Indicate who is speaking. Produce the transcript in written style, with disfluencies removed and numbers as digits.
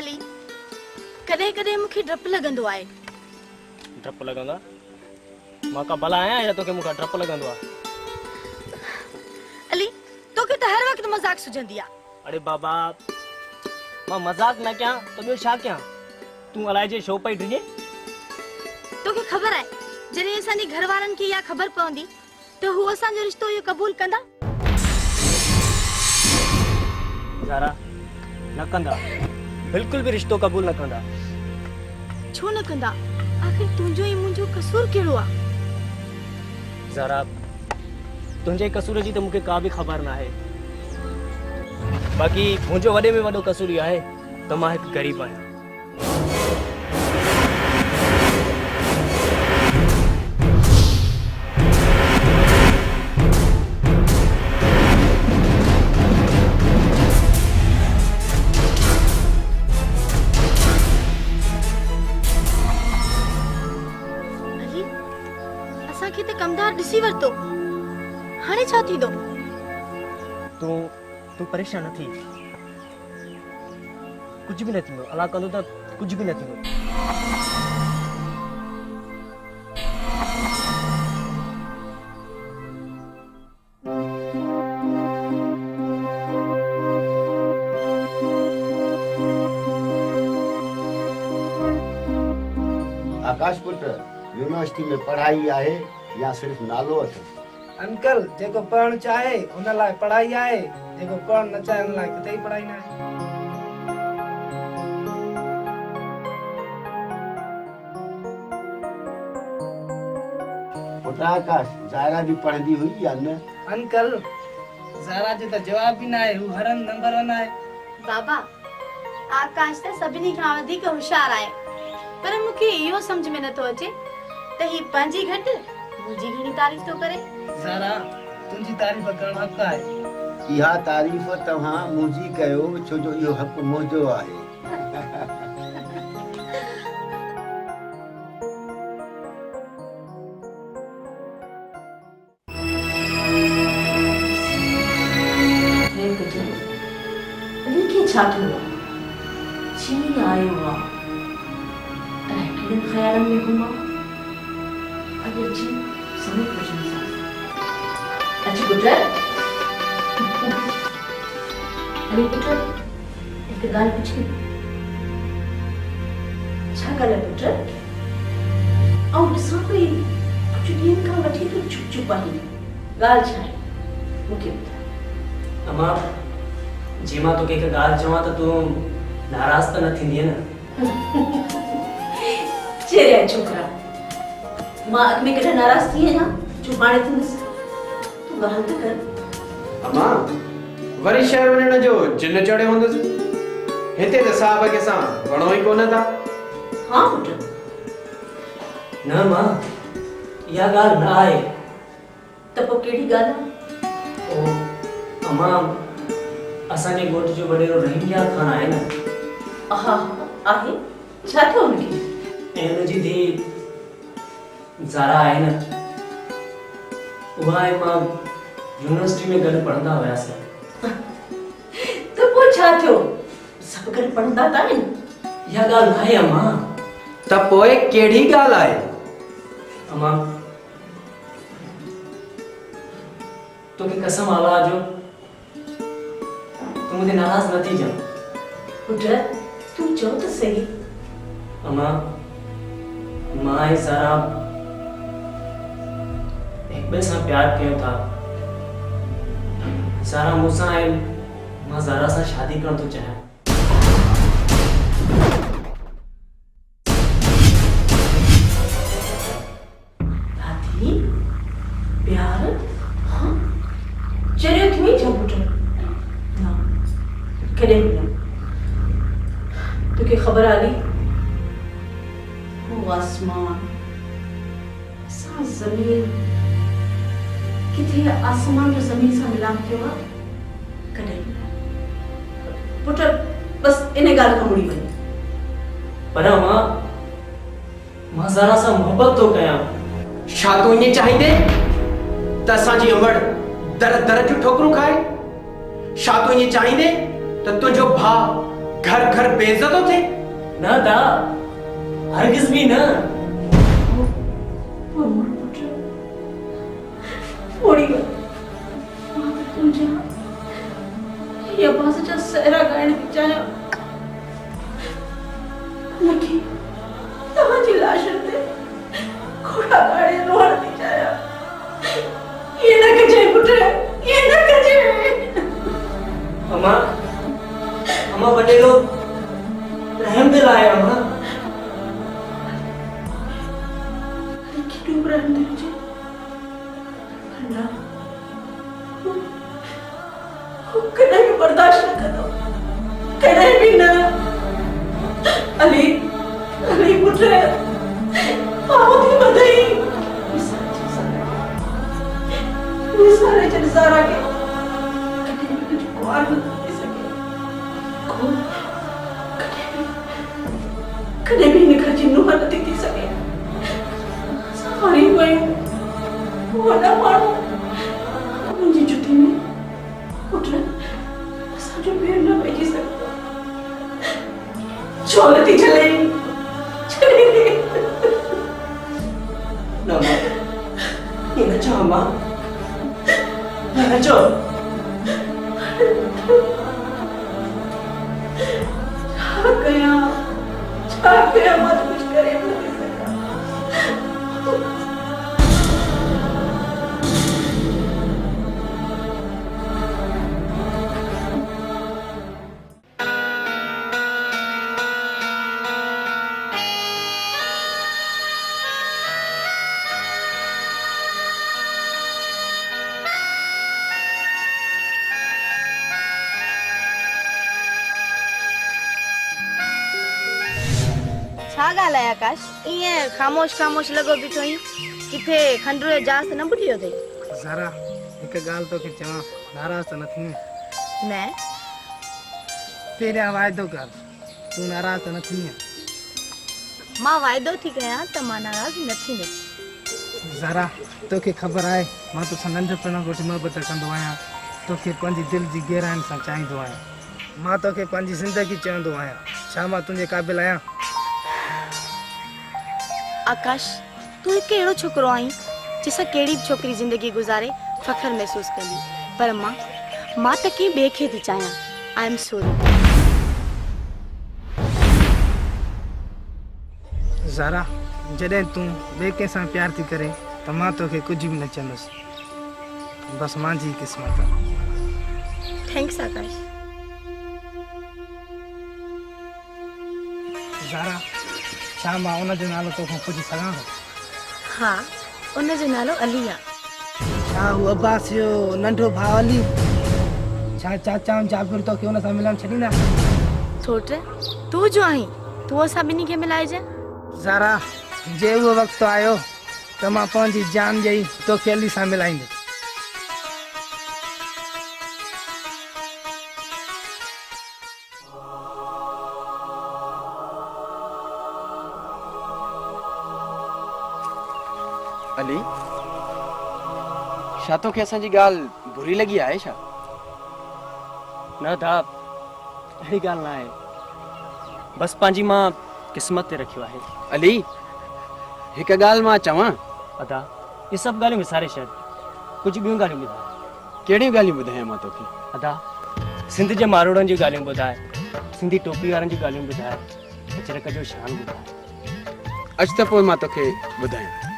Speaker 1: अली कॾहिं कॾहिं मूंखे डपु लॻंदो आहे।
Speaker 2: डपु लॻंदो आहे? मां का भला आहियां या तोखे मूंखां डपु लॻंदो आहे?
Speaker 1: अली तोखे त हर वक़्तु मज़ाक सुझंदी आहे।
Speaker 2: अरे बाबा मां मज़ाक न कयां त ॿियो छा कयां? तूं अलाए जे शो पई डिॼे?
Speaker 1: तोखे ख़बर आहे जॾहिं असांजे घर वारनि खे इहा ख़बर पवंदी त हू असांजो रिश्तो इहो क़बूल कंदा?
Speaker 2: ज़ारा न कंदा, बिल्कुल भी रिश्तो क़बूल न कंदा।
Speaker 1: छो न कंदा? आखिर तुंहिंजो ऐं मुंहिंजो कसूर कहिड़ो आहे?
Speaker 2: ज़ारा तुंहिंजे कसूर जी त मूंखे का बि ख़बर न आहे। बाक़ी मुंहिंजो वॾे में वॾो कसूर इहो आहे त मां हिकु ग़रीब आहियां।
Speaker 1: असांखे त कमदार ॾिसी वरितो, हाणे छा थींदो?
Speaker 2: तूं परेशान न थी, कुछ भी न थींदो। अल्लाह कंदो त कुछ भी न थींदो।
Speaker 3: आकाश पुट यूनिवर्सिटी में पढ़ाई आहे या सिर्फ नालो अथव?
Speaker 4: अंकल जेको पढ़ण चाहे उन लाइ पढ़ाई आहे, जेको पढ़ण न चाहे उन लाइ किथे पढ़ाई न आहे।
Speaker 3: पुट आकाश ज़ायरा भी पढ़ंदी हुई या न?
Speaker 4: अंकल ज़ारा जो त जवाब भी न आहे, हू हर हंधि नंबर 1 आहे।
Speaker 1: बाबा आकाश त सभिनी खां वधीक होशियार आहे, पर मूंखे इहो सम्झ में नथो अचे त ही पंहिंजी घटि मुंहिंजी घणी तारीफ़ थो करे।
Speaker 4: ज़ारा तुंहिंजी तारीफ़ करण हक़ आहे।
Speaker 3: इहा तारीफ़ तव्हां मुंहिंजी कयो छो जो इहो हक़ मुंहिंजो आहे।
Speaker 5: छा थियो आहे? चीन आयो आहे ऐं कहिड़े ख़्यालनि में घुमां? अॼु अची समय पुछणी सां अची पुट अरे पुट हिकु ॻाल्हि पुछी। छा ॻाल्हि आहे पुट? ऐं ॾिसां पई कुझु ॾींहंनि खां वठी तूं चुप चुप आहीं, ॻाल्हि छा आहे मूंखे ॿुधाए।
Speaker 2: अमां जी मां तोखे हिकु ॻाल्हि चवां त तूं नाराज़ त न थींदीअ न?
Speaker 5: चेरिया छोकिरा, मां अॻ में कॾहिं नाराज़ थी आहियां जो हाणे थींदसि? तूं ॻाल्हि त कर।
Speaker 6: अमां वरी शहर वञण जो जिन चढ़ियो हूंदसि, हिते त साहब खे सां वणो ई कोन था।
Speaker 5: हाँ पुट
Speaker 2: न मां इहा ॻाल्हि न आहे।
Speaker 5: त पोइ कहिड़ी ॻाल्हि आहे?
Speaker 2: ओ अमां असांजे ॻोठ जो वॾेरो रहीमयार ख़ान आहे न?
Speaker 5: हा आहे। छा थियो हुनखे?
Speaker 2: ऐं हुनजी धीउ ज़ारा आहे न, उहा ऐं मां यूनिवर्सिटी में गॾु पढ़ंदा हुआसीं।
Speaker 5: त पोइ छा थियो? सभु गॾु पढ़ंदा त आहिनि।
Speaker 2: इहा ॻाल्हि आहे अमां।
Speaker 6: त पोइ कहिड़ी ॻाल्हि आहे?
Speaker 2: अमां तोखे कसम अल्लाह जो तू मुझे नाराज न थी जा।
Speaker 5: पुट तू चो तो सही।
Speaker 2: अमां मां ऐं ज़ारा एक ॿिए सां प्यार कयो था। ज़ारा मूंसां ऐं मां ज़ारा सां शादी करण थो चाहियां।
Speaker 5: दादी प्यार? हाँ चलियो क्यों ही जा पुट? कॾहिं बि न। तोखे ख़बर आली हो आसमान सां ज़मीन, किथे आसमान जो ज़मीन सां मिलाप थियो आहे? कॾहिं बि न। पुट बस इन ॻाल्हि खां मुड़ी वञ।
Speaker 2: पर मां ज़ारा सां मोहबत थो कयां।
Speaker 6: छा तूं ईअं चाहींदे त असांजी उमिरि दर दर जूं ठोकरूं खाए? छा तूं ईअं चाहींदे त तुंहिंजो भाउ घर घर बेइज्जतो थे
Speaker 2: न दा हरगिज भी न
Speaker 5: थोड़ी तुझ्या या भाषेच्या सहरा गायण विचारा नक्की तहांची लाश ते घोडा गाडी रोड विचारा ये न कजे पुत्र ये न कजे
Speaker 2: अम्मा अम्मा बड़े लोग रहम दिल आए अम्मा
Speaker 5: कितू रहम दिल जे अल्लाह कदे भी बर्दाश्त न करो कदे भी न अली अली पुत्र पावती बधाई ये सारे जन सारा के कदे भी कुछ कुआर न दे सके को कदे भी निखर जिन्नु न दे सके सारी कोई वो ना मारो मुझे जुती में पुत्र साजो पैर न भेजी सकता चलती चले
Speaker 2: न अम्मा ये न चाह अम्मा न चाह
Speaker 5: गया मत कुछ करे नहीं सका
Speaker 1: छा ॻाल्हि आहे आकाश ईअं ख़ामोश ख़ामोश लॻो बीठो आहीं किथे खंडूअ जो जहाज़ त न ॿुॾी वियो अथई
Speaker 4: ज़रा हिकु ॻाल्हि तोखे चवां नाराज़ त न थी
Speaker 1: न
Speaker 4: पहिरियां वाइदो कर तूं नाराज़ त न थी
Speaker 1: मां वाइदो थी कयां त मां नाराज़ न थींदसि
Speaker 4: ज़रा तोखे ख़बर आहे मां तोसां नंढपण खां वठी मोहबत कंदो आहियां तोखे पंहिंजी दिलि जी गहराइनि सां चाहींदो आहियां मां तोखे पंहिंजी ज़िंदगी चवंदो आहियां छा मां तुंहिंजे क़ाबिल आहियां
Speaker 1: आकाश तूं हिकु अहिड़ो छोकिरो आहीं जंहिंसां कहिड़ी बि छोकिरी ज़िंदगी गुज़ारे फ़ख्रु महसूसु कंदी पर मां त कंहिं ॿिए खे थी चाहियां आई एम सॉरी
Speaker 4: ज़रा जॾहिं तूं ॿिए कंहिंसां प्यार थी करे त मां तोखे कुझु बि न चवंदुसि बसि मुंहिंजी क़िस्मत आहे
Speaker 1: थैंक्स आकाश
Speaker 4: ज़रा छा मां उनजो नालो तोखां पुछी सघां थो
Speaker 1: हा उनजो नालो अली आहे
Speaker 4: छा हू अब्बास जो नंढो भाउ अली छा चाचा ऐं जाबिर तोखे हुन सां मिलण छॾींदा
Speaker 1: छोट तूं जो आहीं तूं असां ॿिन्ही खे मिलाइजांइ
Speaker 4: ज़रा जे उहो वक़्तु आयो त मां पंहिंजी जान ॾेई तोखे अली सां मिलाईंदुसि
Speaker 6: अली छा तोखे असांजी ॻाल्हि बुरी लॻी आहे छा
Speaker 2: न दा अहिड़ी ॻाल्हि न आहे बसि पंहिंजी मां क़िस्मत ते रखियो आहे
Speaker 6: अली हिकु ॻाल्हि मां चवां
Speaker 2: अदा ये सभु ॻाल्हियूं विसारे छॾ कुझु ॿियूं ॻाल्हियूं ॿुधाए
Speaker 6: कहिड़ियूं ॻाल्हियूं ॿुधायां मां तोखे
Speaker 2: अदा सिंध जे मारोड़नि जी ॻाल्हियूं ॿुधाए सिंधी टोपी वारनि जी ॻाल्हियूं ॿुधाए अजरक जो शान ॿुधाए
Speaker 6: अच त पोइ मां तोखे ॿुधायां